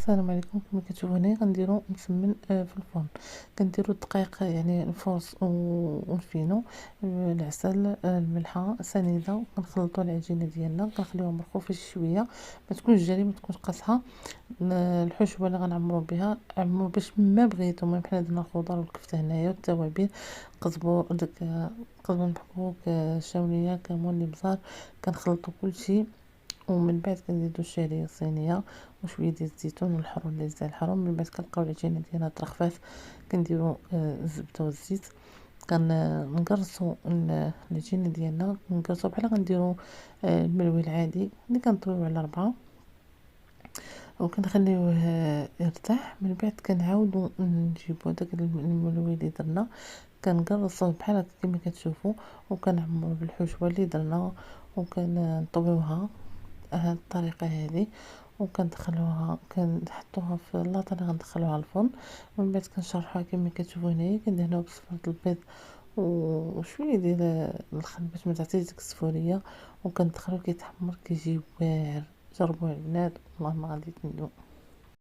السلام عليكم. كما كتشوفوا هنايا غنديروا مسمن في الفرن. كنديروا الدقيق يعني الفورص ونفينو العسل الملحه سنيده، كنخلطوا العجينه ديالنا، كنخليوها مرخوفه شي شويه، ما تكونش جاريه ما تكونش قاصحه. الحشوه اللي غنعمروا بها عمروا باش ما بغيتو، ما بحال درنا الخضار والكفته هنايا والتوابل، قزبر داك قزبر محكوك، شاونيه، كمون، الابزار. كنخلطوا كلشي، ومن بعد كنزيدو الشعريه الصينيه وشويه ديال الزيتون والحرون اللي زال الحرون. من بعد كنلقاو العجينه ديالنا ترخفات، كنديرو الزبده والزيت، كنقرصوا العجينه ديالنا، كنقرصوا بحال غنديروا الملوي العادي اللي كنطويو على 4، وكنخليوه يرتاح. من بعد كنعاودو نجيبو داك الملوي اللي درنا، كنقرصوه بحال هكا كما كتشوفوا، وكنعمرو بالحشوه اللي درنا، وكنطويوها هاد الطريقه هذه، وكندخلوها كنحطوها في لاطه، غندخلوها الفرن. ومن بعد كنشرحوها كما كتشوفوا هنايا، كندهنوها بصفرة البيض وشويه ديال الخل باش ما تعطيش ديك السفوريه، وكندخلوه كيتحمر كيجي واعر. جربوه البنات والله ما غادي تندموا.